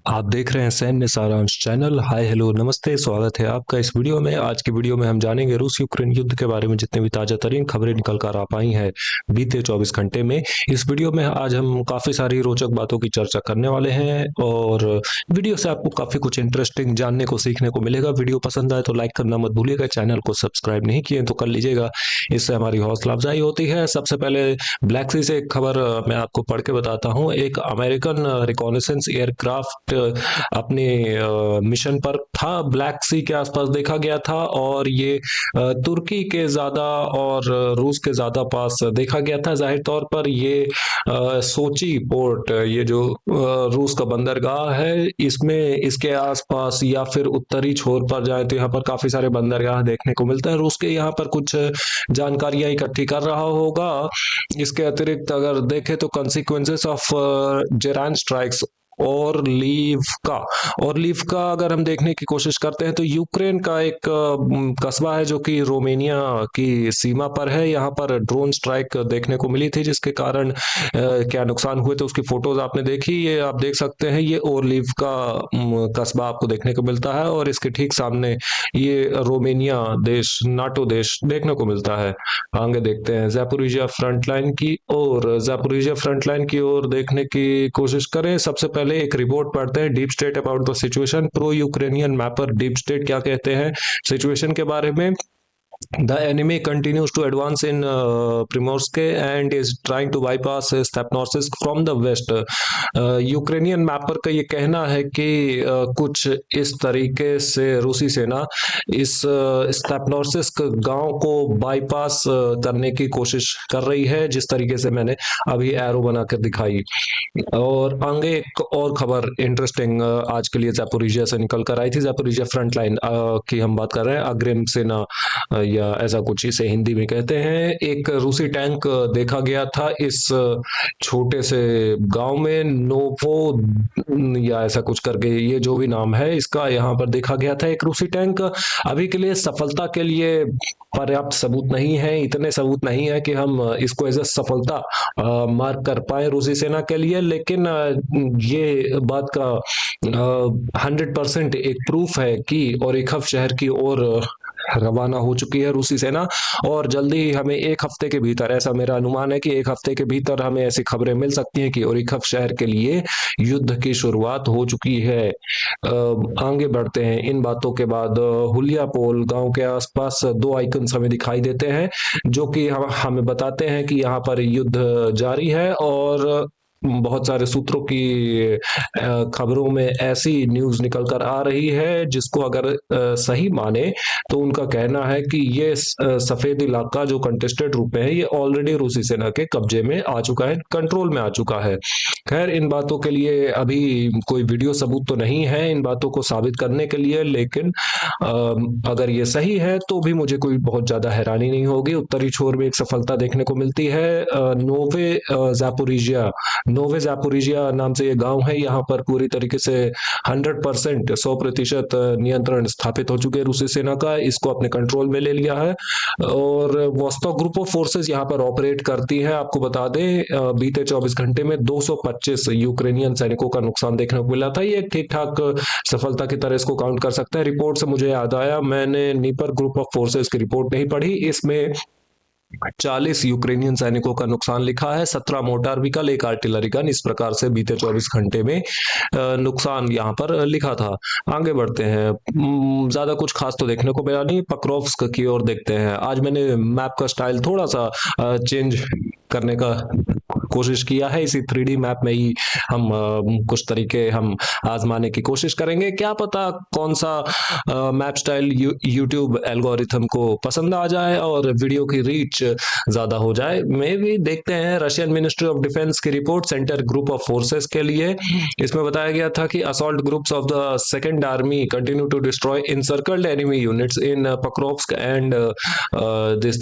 आप देख रहे हैं सैन्य सारांश चैनल। हाय हेलो नमस्ते, स्वागत है आपका इस वीडियो में। आज की वीडियो में हम जानेंगे रूस यूक्रेन युद्ध के बारे में जितने भी ताजा तरीन खबरें निकल कर आ पाई हैं बीते 24 घंटे में। इस वीडियो में आज हम काफ़ी सारी रोचक बातों की चर्चा करने वाले हैं और वीडियो से आपको काफ़ी कुछ इंटरेस्टिंग जानने को सीखने को मिलेगा। वीडियो पसंद आए तो लाइक करना मत भूलिएगा, चैनल को सब्सक्राइब नहीं किए तो कर लीजिएगा, इससे हमारी हौसला अफजाई होती है। सबसे पहले ब्लैक सी से एक खबर मैं आपको पढ़ के बताता हूँ। एक अमेरिकन रिकॉनेसेंस एयरक्राफ्ट अपने मिशन पर था, ब्लैक सी के आसपास देखा गया था और ये तुर्की के ज़्यादा और रूस के ज़्यादा पास देखा गया था। जाहिर तौर पर ये सोची पोर्ट, ये जो रूस का बंदरगाह है, इसमें इसके आसपास या फिर उत्तरी छोर पर जाए तो यहाँ पर काफ़ी सारे बंदरगाह देखने को मिलते हैं। रूस के यहाँ पर कुछ जानकारियां इकट्ठी कर रहा होगा। इसके अतिरिक्त अगर देखें तो कंसिक्वेंसेस ऑफ जेरान स्ट्राइक्स और लीव का अगर हम देखने की कोशिश करते हैं तो यूक्रेन का एक कस्बा है जो कि रोमेनिया की सीमा पर है। यहाँ पर ड्रोन स्ट्राइक देखने को मिली थी जिसके कारण क्या नुकसान हुए तो उसकी फोटोज आपने देखी। ये आप देख सकते हैं, ये ओरलीव का कस्बा आपको देखने को मिलता है और इसके ठीक सामने ये रोमेनिया देश, नाटो देश देखने को मिलता है। आगे देखते हैं ज़ैपोरिज़िया फ्रंट लाइन की ओर देखने की कोशिश करें। सबसे पहले एक रिपोर्ट पढ़ते हैं, deep state about the situation. Pro Ukrainian mapper deep state क्या कहते हैं सिचुएशन के बारे में। The enemy continues to advance in Primorsk and is trying to bypass Stepnorsk from the west. Ukrainian mapper का ये कहना है कि कुछ इस तरीके से रूसी सेना इस स्टेपनोर्स्क गांव को बाईपास करने की कोशिश कर रही है, जिस तरीके से मैंने अभी एरो बनाकर दिखाई। और आगे एक और खबर इंटरेस्टिंग आज के लिए ज़ैपोरिज़िया से निकल कर आई थी। ज़ैपोरिज़िया फ्रंट लाइन की हम बात कर रहे हैं, अग्रिम सेना या ऐसा कुछ इसे हिंदी में कहते हैं। एक रूसी टैंक देखा गया था इस छोटे से गांव में, नोवो या ऐसा कुछ करके ये जो भी नाम है इसका, यहाँ पर देखा गया था एक रूसी टैंक। अभी के लिए सफलता के लिए पर्याप्त सबूत नहीं है, इतने सबूत नहीं है कि हम इसको एज ए सफलता मार्क कर पाए रूसी सेना के लिए, लेकिन ये बात का 100% एक प्रूफ है कि ओरिखव शहर की ओर रवाना हो चुकी है रूसी सेना। और जल्दी ही हमें एक हफ्ते के भीतर, ऐसा मेरा अनुमान है कि एक हफ्ते के भीतर हमें ऐसी खबरें मिल सकती हैं कि ओरिखव शहर के लिए युद्ध की शुरुआत हो चुकी है। आगे बढ़ते हैं। इन बातों के बाद हुलियापोल गांव के आसपास दो आइकन्स हमें दिखाई देते हैं जो कि हमें बताते हैं कि यहाँ पर युद्ध जारी है। और बहुत सारे सूत्रों की खबरों में ऐसी न्यूज निकल कर आ रही है जिसको अगर सही माने तो उनका कहना है कि ये सफेद इलाका जो कंटेस्टेड रूप में है ये ऑलरेडी रूसी सेना के कब्जे में आ चुका है, कंट्रोल में आ चुका है। खैर, इन बातों के लिए अभी कोई वीडियो सबूत तो नहीं है इन बातों को साबित करने के लिए, लेकिन अगर ये सही है तो भी मुझे कोई बहुत ज्यादा हैरानी नहीं होगी। उत्तरी छोर में एक सफलता देखने को मिलती है। ज़ैपोरिज़िया नोवे ज़ैपोरिज़िया नाम से ये गांव है। यहाँ पर पूरी तरीके से 100%, 100% नियंत्रण स्थापित हो चुके हैं रूसी सेना का, इसको अपने कंट्रोल में ले लिया है। और वोस्तोक ग्रुप ऑफ फोर्सेस यहाँ पर ऑपरेट करती है। आपको बता दें, बीते 24 घंटे में 225 यूक्रेनियन सैनिकों का नुकसान देखने को मिला था। ये ठीक ठाक सफलता की तरह इसको काउंट कर सकते हैं। रिपोर्ट से मुझे याद आया, मैंने नीपर ग्रुप ऑफ फोर्सेस की रिपोर्ट नहीं पढ़ी, इसमें 40 यूक्रेनियन सैनिकों का नुकसान लिखा है, 17 मोटार व्हीकल, एक आर्टिलरी गन। इस प्रकार से बीते 24 घंटे में नुकसान यहाँ पर लिखा था। आगे बढ़ते हैं। ज्यादा कुछ खास तो देखने को मिला नहीं। पक्रोव्स्क की ओर देखते हैं। आज मैंने मैप का स्टाइल थोड़ा सा चेंज करने का कोशिश किया है। इसी 3D मैप में ही हम कुछ तरीके हम आजमाने की कोशिश करेंगे। क्या पता कौन सा मैप स्टाइल यूट्यूब एल्गोरिथम को पसंद आ जाए और वीडियो की रीच ज्यादा हो जाए। मे भी देखते हैं। रशियन मिनिस्ट्री ऑफ डिफेंस की report centre group of forces के लिए, इसमें बताया गया था कि assault groups of the second army continue to destroy encircled enemy units in Pokrovsk and this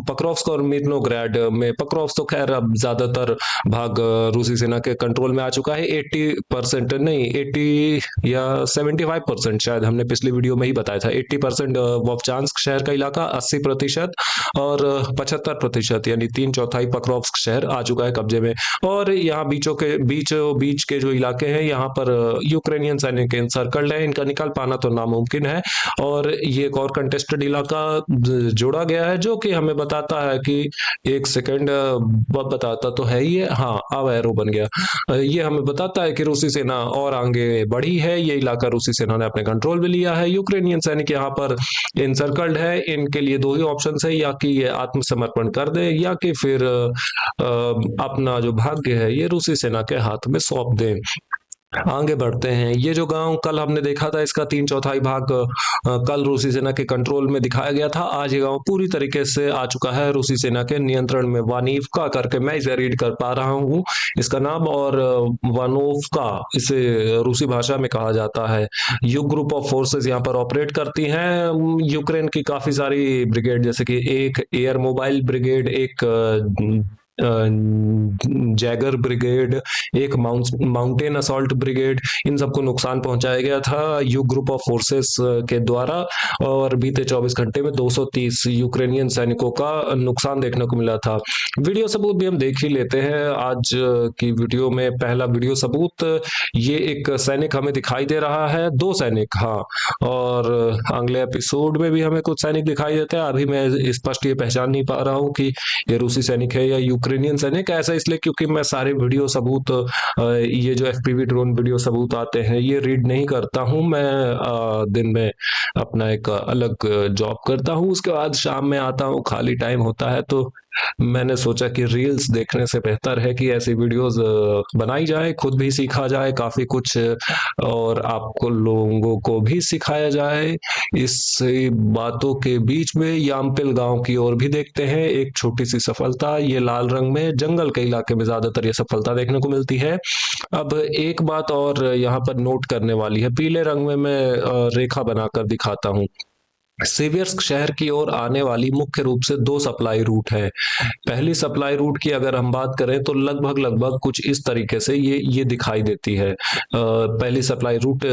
Pokrovsk और मिर्नोग्राड में। पक्रोव्स्क तो खैर अब ज्यादातर भाग रूसी सेना के कंट्रोल में आ चुका है। 80% नहीं, 80 या 75% शायद, हमने पिछली वीडियो में ही बताया था। 80% वोवचांस्क शहर का इलाका, 80% और 75% यानी 3/4 पक्रोव्स्क शहर आ चुका है कब्जे में। और यहाँ बीच के जो इलाके हैं, यहाँ पर यूक्रेनियन सैनिक एनसर्कल्ड है, इनका निकल पाना तो नामुमकिन है। और ये एक और कंटेस्टेड इलाका जोड़ा गया है, जो कि हमें बताता है कि, एक सेकंड, बताता तो है ये, हाँ अब एरो बन गया। ये हमें बताता है कि रूसी सेना और आगे बढ़ी है, ये इलाका रूसी सेना ने अपने कंट्रोल में लिया है। यूक्रेनियन सैनिक यहाँ पर एनसर्कल्ड है, इनके लिए दो ही ऑप्शन है, या कि ये आत्मसमर्पण कर दे, या कि फिर अपना जो भाग्य है ये रूसी सेना के हाथ में सौंप दें। आगे बढ़ते हैं। ये जो गांव कल हमने देखा था, इसका 3/4 भाग कल रूसी सेना के कंट्रोल में दिखाया गया था। आज ये गांव पूरी तरीके से आ चुका है रूसी सेना के नियंत्रण में। वानीवका करके, मैं इसे रीड कर पा रहा हूँ इसका नाम, और वानोवका इसे रूसी भाषा में कहा जाता है। युग ग्रुप ऑफ फोर्सेस यहाँ पर ऑपरेट करती हैं। यूक्रेन की काफी सारी ब्रिगेड, जैसे कि एक एयर मोबाइल ब्रिगेड, एक जैगर ब्रिगेड, एक माउंटेन असॉल्ट ब्रिगेड, इन सबको नुकसान पहुंचाया गया था युग ग्रुप ऑफ फोर्सेस के द्वारा। और बीते 24 घंटे में 230 यूक्रेनियन सैनिकों का नुकसान देखने को मिला था। वीडियो सबूत भी हम देख ही लेते हैं आज की वीडियो में। पहला वीडियो सबूत, ये एक सैनिक हमें दिखाई दे रहा है, 2 सैनिक, हाँ, और अगले एपिसोड में भी हमें कुछ सैनिक दिखाई देते हैं। अभी मैं स्पष्ट ये पहचान नहीं पा रहा हूँ कि ये रूसी सैनिक है या यूक्रेनियन सैनिक। ऐसा इसलिए क्योंकि मैं सारे वीडियो सबूत, ये जो एफपीवी ड्रोन वीडियो सबूत आते हैं, ये रीड नहीं करता हूँ। मैं दिन में अपना एक अलग जॉब करता हूँ, उसके बाद शाम में आता हूँ, खाली टाइम होता है, तो मैंने सोचा कि रील्स देखने से बेहतर है कि ऐसी वीडियोस बनाई जाए, खुद भी सीखा जाए काफी कुछ, और आपको लोगों को भी सिखाया जाए। इस बातों के बीच में यामपिल गांव की ओर भी देखते हैं। एक छोटी सी सफलता, ये लाल रंग में, जंगल के इलाके में ज्यादातर ये सफलता देखने को मिलती है। अब एक बात और यहाँ पर नोट करने वाली है, पीले रंग में मैं रेखा बनाकर दिखाता हूँ। सिवियर्स्क शहर की ओर आने वाली मुख्य रूप से 2 सप्लाई रूट है। पहली सप्लाई रूट की अगर हम बात करें तो लगभग कुछ इस तरीके से ये दिखाई देती है। पहली सप्लाई रूट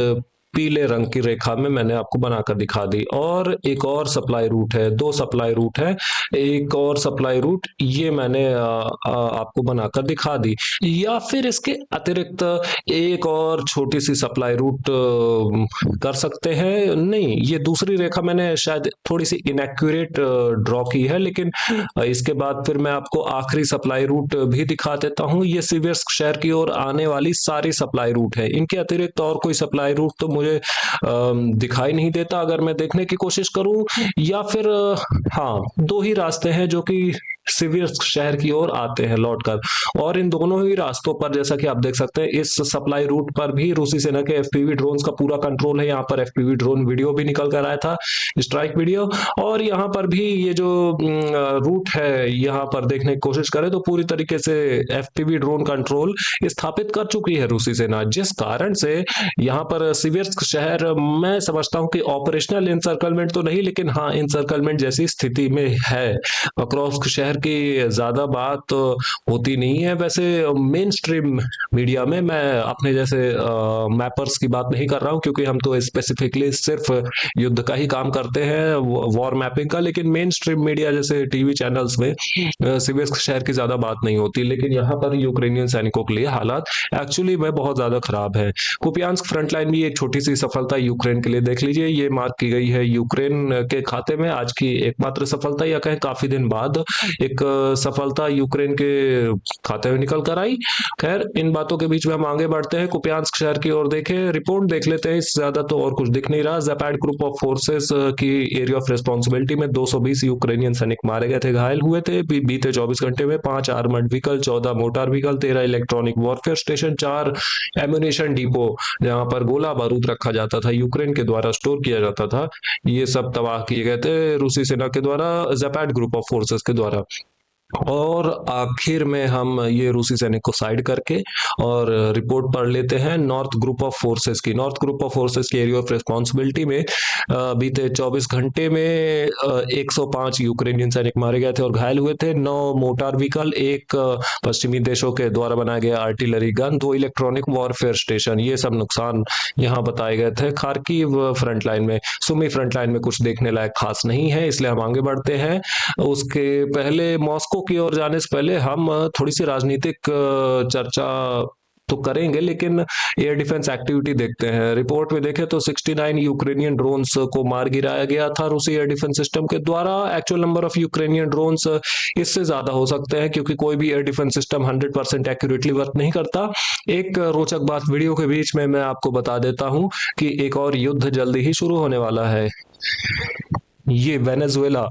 पीले रंग की रेखा में मैंने आपको बनाकर दिखा दी। और एक और सप्लाई रूट है, 2 सप्लाई रूट है, एक और सप्लाई रूट ये मैंने आपको बनाकर दिखा दी। या फिर इसके अतिरिक्त एक और छोटी सी सप्लाई रूट कर सकते हैं। नहीं, ये दूसरी रेखा मैंने शायद थोड़ी सी इनएक्यूरेट ड्रॉ की है, लेकिन इसके बाद फिर मैं आपको आखिरी सप्लाई रूट भी दिखा देता हूँ। ये सिवियर्स्क शहर की ओर आने वाली सारी सप्लाई रूट है। इनके अतिरिक्त और कोई सप्लाई रूट तो मुझे दिखाई नहीं देता अगर मैं देखने की कोशिश करूं। या फिर हाँ, 2 ही रास्ते हैं जो कि सिवियर्स्क शहर की ओर आते हैं लौटकर, और इन दोनों ही रास्तों पर जैसा कि आप देख सकते हैं, इस सप्लाई रूट पर भी रूसी सेना के एफपीवी ड्रोन्स का पूरा कंट्रोल है। यहाँ पर एफपीवी ड्रोन वीडियो भी निकल कर आया था, स्ट्राइक वीडियो। और यहाँ पर भी ये जो रूट है, यहाँ पर देखने की कोशिश करें तो पूरी तरीके से एफपीवी ड्रोन कंट्रोल स्थापित कर चुकी है रूसी सेना, जिस कारण से यहाँ पर सिवियर्स्क शहर, मैं समझता हूँ कि ऑपरेशनल इंसर्कलमेंट तो नहीं, लेकिन हाँ इंसर्कलमेंट जैसी स्थिति में है। पक्रोव्स्क शहर की ज्यादा बात होती नहीं है वैसे मेन स्ट्रीम मीडिया में। मैं अपने जैसे मैपर्स की बात नहीं कर रहा हूँ, क्योंकि हम तो स्पेसिफिकली सिर्फ युद्ध का ही काम करते हैं, वॉर मैपिंग का। लेकिन मेन स्ट्रीम मीडिया जैसे टीवी चैनल्स में सिवियर्स्क शहर की ज्यादा बात नहीं होती। लेकिन यहाँ पर यूक्रेनियन सैनिकों के लिए हालात एक्चुअली में बहुत ज्यादा खराब है। कुपियांस्क फ्रंटलाइन भी एक छोटी सी सफलता यूक्रेन के लिए, देख लीजिए, ये मार्क की गई है यूक्रेन के खाते में। आज की एकमात्र सफलता, या कहें काफी दिन बाद एक सफलता यूक्रेन के खाते में निकल कर आई। खैर, इन बातों के बीच में हम आगे बढ़ते हैं। कुपियांस्क शहर की ओर देखें, रिपोर्ट देख लेते हैं, इससे ज्यादा तो और कुछ दिख नहीं रहा। ज़ैपैड ग्रुप ऑफ फोर्सेस की एरिया ऑफ रिस्पॉन्सिबिलिटी में 220 यूक्रेनियन सैनिक मारे गए थे, घायल हुए थे। बीते 24 घंटे में 5 armoured vehicle, 14 motor vehicle, 13 electronic warfare station, 4 ammunition depot जहां पर गोला बारूद रखा जाता था, यूक्रेन के द्वारा स्टोर किया जाता था, ये सब तबाह किए गए थे रूसी सेना के द्वारा, ज़ैपैड ग्रुप ऑफ फोर्सेस के द्वारा। और आखिर में हम ये रूसी सैनिक को साइड करके और रिपोर्ट पढ़ लेते हैं नॉर्थ ग्रुप ऑफ फोर्सेस की। नॉर्थ ग्रुप ऑफ फोर्सेस की एरिया ऑफ रिस्पॉन्सिबिलिटी में बीते 24 घंटे में 105 यूक्रेनियन सैनिक मारे गए थे और घायल हुए थे। 9 मोटार व्हीकल, एक पश्चिमी देशों के द्वारा बनाया गया artillery gun, 2 electronic warfare station, ये सब नुकसान यहाँ बताए गए थे। खार्किव फ्रंट लाइन में, सुमी फ्रंट लाइन में कुछ देखने लायक खास नहीं है, इसलिए हम आगे बढ़ते हैं। उसके पहले मॉस्को की ओर जाने से पहले हम थोड़ी सी राजनीतिक चर्चा तो करेंगे, लेकिन एयर डिफेंस एक्टिविटी देखते हैं। रिपोर्ट में देखें तो 69 यूक्रेनियन ड्रोन्स को मार गिराया गया था रूसी एयर डिफेंस सिस्टम के द्वारा। Actual number of Ukrainian drones इससे ज्यादा हो सकते हैं, क्योंकि कोई भी air defence system 100% accurately work नहीं करता। एक रोचक बात वीडियो के बीच में मैं आपको बता देता हूं कि एक और युद्ध जल्दी ही शुरू होने वाला है। ये वेनेजुएला,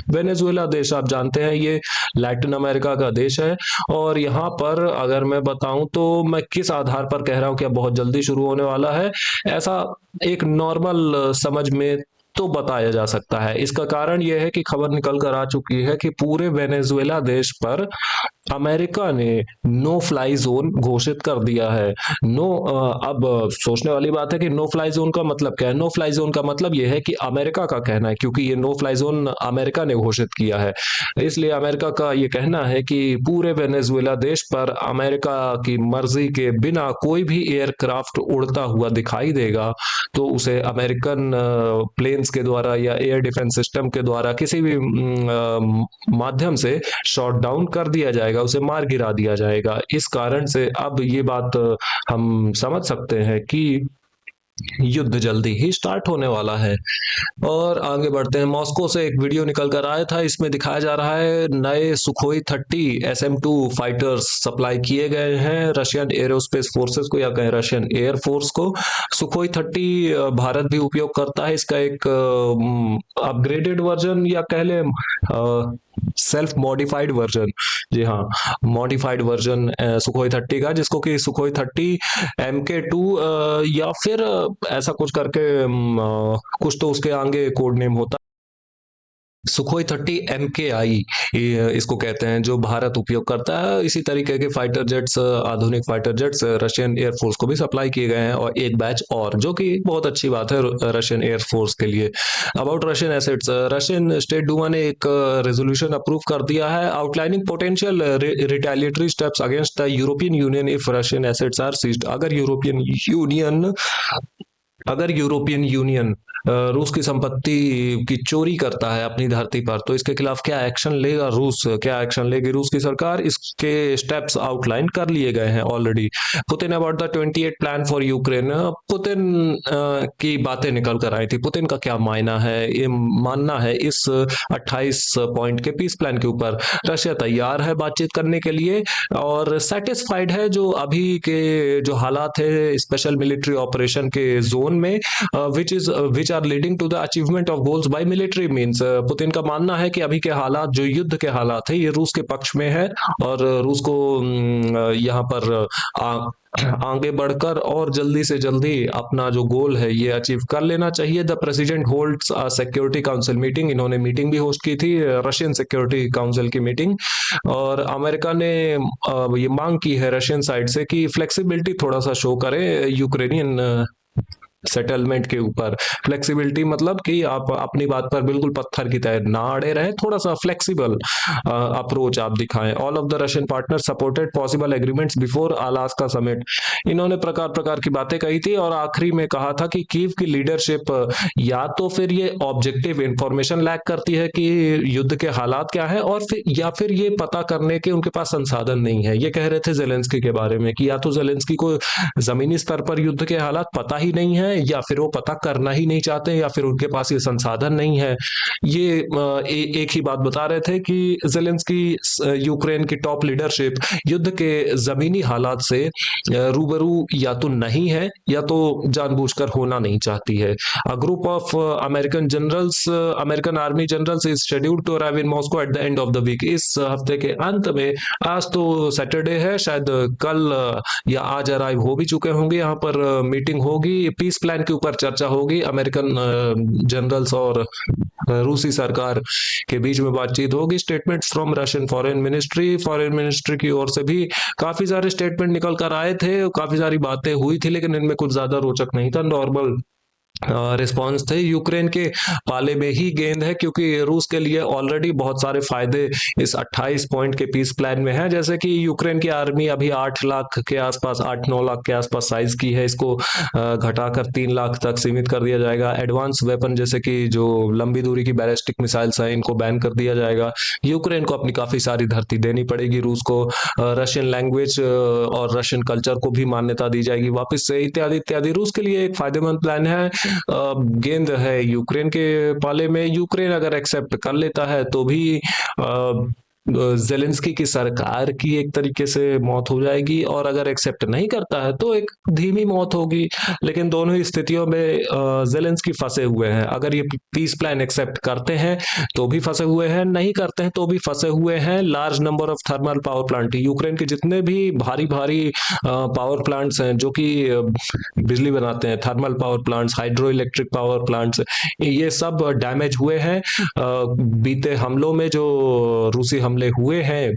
वेनेजुएला देश आप जानते हैं, ये लैटिन अमेरिका का देश है। और यहाँ पर अगर मैं बताऊं तो मैं किस आधार पर कह रहा हूं कि अब बहुत जल्दी शुरू होने वाला है, ऐसा एक नॉर्मल समझ में तो बताया जा सकता है। इसका कारण यह है कि खबर निकल कर आ चुकी है कि पूरे वेनेजुएला देश पर अमेरिका ने नो फ्लाई जोन घोषित कर दिया है। नो अब सोचने वाली बात है कि नो फ्लाई जोन का मतलब क्या है। नो फ्लाई जोन का मतलब यह है कि अमेरिका का कहना है, क्योंकि ये नो फ्लाई जोन अमेरिका ने घोषित किया है, इसलिए अमेरिका का ये कहना है कि पूरे वेनेजुएला देश पर अमेरिका की मर्जी के बिना कोई भी एयरक्राफ्ट उड़ता हुआ दिखाई देगा तो उसे अमेरिकन प्लेन्स के द्वारा या एयर डिफेंस सिस्टम के द्वारा किसी भी माध्यम से शॉट डाउन कर दिया जाएगा, उसे मार गिरा दिया जाएगा। इस कारण से अब ये बात हम समझ सकते हैं कि युद्ध जल्दी ही स्टार्ट होने वाला है। और आगे बढ़ते हैं। मॉस्को से एक वीडियो निकल कर आया था, इसमें दिखाया जा रहा है नए सुखोई 30 SM-2 फाइटर्स सप्लाई किए गए हैं रशियन एरोस्पेस फोर्सेस को, या कहें रशियन एयर फोर्स को। सुखोई 30 भारत भी उपयोग करता है, इसका एक अपग्रेडेड वर्जन या कह लें सेल्फ मॉडिफाइड वर्जन, जी हाँ, मॉडिफाइड वर्जन सुखोई 30 का, जिसको कि सुखोई 30 MK2 या फिर ऐसा कुछ करके कुछ तो उसके आगे कोड नेम होता। सुखोई 30 MKI इसको कहते हैं, जो भारत उपयोग करता है। इसी तरीके के फाइटर जेट्स, आधुनिक फाइटर जेट्स रशियन एयरफोर्स को भी सप्लाई किए गए हैं, और एक बैच और, जो कि बहुत अच्छी बात है रशियन एयरफोर्स के लिए। About Russian assets, Russian state Duma ने एक रेजोल्यूशन अप्रूव कर दिया है outlining potential retaliatory steps against the European Union if Russian assets are seized. अगर यूरोपियन यूनियन रूस की संपत्ति की चोरी करता है अपनी धरती पर, तो इसके खिलाफ क्या एक्शन लेगा रूस, क्या एक्शन लेगी रूस की सरकार, इसके स्टेप्स आउटलाइन कर लिए गए हैं already. Putin about the 28 plan for Ukraine, Putin की बातें निकल कर आई थी। पुतिन का क्या मायना है, ये मानना है इस 28 पॉइंट के पीस प्लान के ऊपर। रशिया तैयार है बातचीत करने के लिए और सेटिस्फाइड है जो अभी के जो हालात है स्पेशल मिलिट्री ऑपरेशन के जोन में, which are leading to the achievement of goals by military means. Putin का मानना है कि अभी के हालात, जो युद्ध के हालात है, ये रूस के पक्ष में है और रूस को यहाँ पर आगे बढ़कर और जल्दी से जल्दी अपना जो गोल है ये अचीव कर लेना चाहिए। The president holds a security council meeting, इन्होंने मीटिंग भी होस्ट की थी, रशियन सिक्योरिटी काउंसिल की मीटिंग। और अमेरिका ने ये मांग की है रशियन साइड से कि फ्लेक्सिबिलिटी थोड़ा सा शो करे यूक्रेनियन सेटलमेंट के ऊपर। फ्लेक्सिबिलिटी मतलब कि आप अपनी बात पर बिल्कुल पत्थर की तरह ना अड़े रहे, थोड़ा सा फ्लेक्सिबल अप्रोच आप दिखाएं। All of the Russian partner supported possible agreements before Alaska summit, इन्होंने प्रकार प्रकार की बातें कही थी और आखिरी में कहा था कि कीव की लीडरशिप या तो फिर ये ऑब्जेक्टिव इंफॉर्मेशन लैक करती है कि युद्ध के हालात क्या है, और फिर या फिर ये पता करने के उनके पास संसाधन नहीं है। ये कह रहे थे जेलेंस्की के बारे में कि या तो जेलेंस्की को जमीनी स्तर पर युद्ध के हालात पता ही नहीं है, या फिर वो पता करना ही नहीं चाहते, या फिर उनके पास ये संसाधन नहीं है। ये एक ही बात बता रहे थे कि जेलेंस्की यूक्रेन की टॉप लीडरशिप युद्ध के जमीनी हालात से रूबरू या तो नहीं है या तो जानबूझकर होना नहीं चाहती है। A group of American army generals is scheduled to arrive in Moscow at the end of the week, इस हफ्ते के अंत में, आज तो सैटरडे है, शायद कल या आज अराइव हो भी चुके होंगे। यहाँ पर मीटिंग होगी, पीस प्लान के ऊपर चर्चा होगी अमेरिकन जनरल्स और रूसी सरकार के बीच में बातचीत होगी। Statement from Russian foreign ministry की ओर से भी काफी सारे स्टेटमेंट निकल कर आए थे, काफी सारी बातें हुई थी, लेकिन इनमें कुछ ज्यादा रोचक नहीं था, नॉर्मल रिस्पॉन्स थे। यूक्रेन के पाले में ही गेंद है, क्योंकि रूस के लिए ऑलरेडी बहुत सारे फायदे इस 28 पॉइंट के पीस प्लान में है। जैसे कि यूक्रेन की आर्मी अभी 8 लाख के आसपास, 8-9 लाख के आसपास साइज की है, इसको घटाकर 3 लाख तक सीमित कर दिया जाएगा। एडवांस वेपन जैसे कि जो लंबी दूरी की बैलिस्टिक मिसाइल्स हैं, इनको बैन कर दिया जाएगा। यूक्रेन को अपनी काफी सारी धरती देनी पड़ेगी रूस को। रशियन लैंग्वेज और रशियन कल्चर को भी मान्यता दी जाएगी वापस से, इत्यादि इत्यादि। रूस के लिए एक फायदेमंद प्लान है। गेंद है यूक्रेन के पाले में। यूक्रेन अगर एक्सेप्ट कर लेता है तो भी जेलेंस्की की सरकार की एक तरीके से मौत हो जाएगी, और अगर एक्सेप्ट नहीं करता है तो एक धीमी मौत होगी। लेकिन दोनों ही स्थितियों में जेलेंस्की फंसे हुए हैं। अगर ये पीस प्लान एक्सेप्ट करते हैं तो भी फंसे हुए हैं, नहीं करते हैं तो भी फंसे हुए हैं। Large number of thermal power plant, Ukraine के जितने भी भारी भारी पावर प्लांट्स हैं जो कि बिजली बनाते हैं, thermal power plants, hydro electric power plants, ये सब डैमेज हुए हैं बीते हमलों में, जो रूसी हमले हुए हैं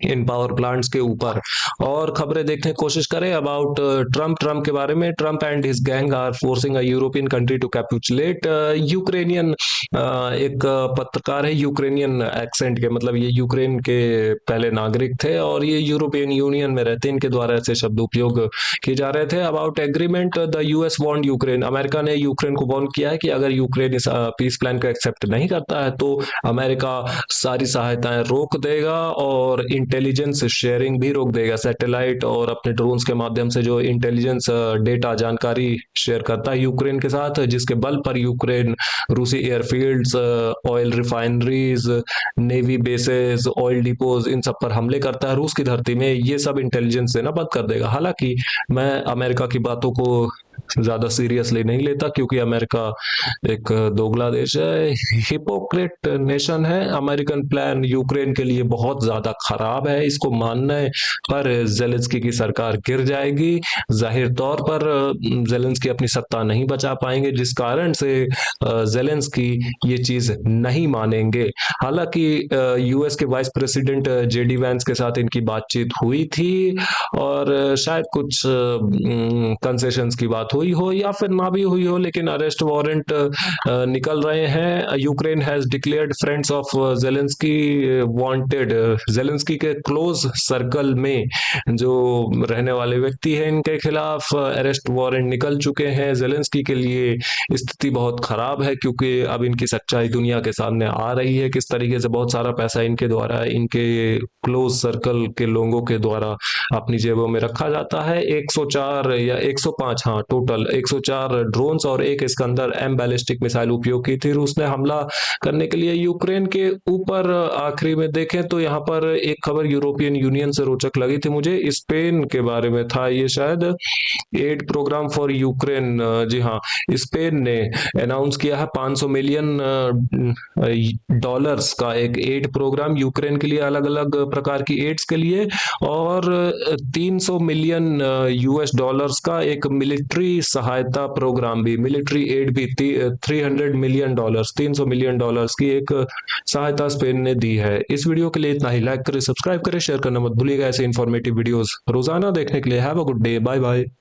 इन पावर प्लांट्स के ऊपर। और खबरें देखने की कोशिश करें अबाउट ट्रम्प के बारे में। Trump and his gang are forcing a European country to capitulate. Ukrainian एक पत्रकार है, यूक्रेनियन एक्सेंट के, मतलब ये यूक्रेन के पहले नागरिक थे और ये यूरोपियन यूनियन में रहते हैं, इनके द्वारा ऐसे शब्द उपयोग किए जा रहे थे। About agreement, the US warned Ukraine, America ने यूक्रेन को वार्न किया है कि अगर यूक्रेन इस पीस प्लान को एक्सेप्ट नहीं करता है तो अमेरिका सारी सहायताएं रोक देगा और इंटेलिजेंस शेयरिंग भी रोक देगा। सैटेलाइट और अपने ड्रोन्स के माध्यम से जो इंटेलिजेंस डेटा जानकारी शेयर करता है यूक्रेन के साथ, जिसके बल पर यूक्रेन रूसी airfields, oil refineries, navy bases, oil depots, इन सब पर हमले करता है रूस की धरती में। ये सब इंटेलिजेंस देना बंद कर देगा। हालांकि मैं अमेरिका की बातों को ज्यादा सीरियसली नहीं लेता, क्योंकि अमेरिका एक दोगला देश है, हिपोक्रेट नेशन है। अमेरिकन प्लान यूक्रेन के लिए बहुत ज्यादा खराब है, इसको मानने पर जेलेंस्की की सरकार गिर जाएगी। जाहिर तौर पर जेलेंस्की अपनी सत्ता नहीं बचा पाएंगे, जिस कारण से जेलेंस्की ये चीज नहीं मानेंगे। हालांकि यूएस के वाइस प्रेसिडेंट जेडी वैंस के साथ इनकी बातचीत हुई थी और शायद कुछ कंसेशंस की बात हुई हो या फिर ना भी हुई हो, लेकिन अरेस्ट वारंट निकल रहे हैं। Ukraine has declared friends of Zelensky wanted. Zelensky के क्लोज सर्कल में जो रहने वाले व्यक्ति हैं, इनके खिलाफ अरेस्ट वारंट निकल चुके हैं। जेलेंस्की के लिए स्थिति बहुत खराब है, क्योंकि अब इनकी सच्चाई दुनिया के सामने आ रही है, किस तरीके से बहुत सारा पैसा इनके द्वारा, इनके क्लोज सर्कल के लोगों के द्वारा अपनी जेबों में रखा जाता है। 104 या 105, हाँ टोटल 104 ड्रोन्स और एक इस्कंदर एम बैलिस्टिक मिसाइल उपयोग की थी रूस ने हमला करने के लिए यूक्रेन के ऊपर। आखिरी में देखें तो यहाँ पर एक खबर यूरोपियन यूनियन से रोचक लगी थी मुझे, स्पेन के बारे में था ये शायद। एड प्रोग्राम फॉर यूक्रेन, जी हाँ, स्पेन ने अनाउंस किया है 500 मिलियन डॉलर्स का एक एड प्रोग्राम यूक्रेन के लिए, अलग अलग प्रकार की एड्स के लिए, और 300 मिलियन यूएस डॉलर्स का एक मिलिट्री सहायता प्रोग्राम भी, मिलिट्री एड भी, 300 मिलियन डॉलर्स, 300 मिलियन डॉलर्स की एक सहायता स्पेन ने दी है। इस वीडियो के लिए इतना ही। लाइक करें, सब्सक्राइब करें, शेयर करना मत भूलिएगा। ऐसे इंफॉर्मेटिव वीडियोस रोजाना देखने के लिए have a good day, bye bye.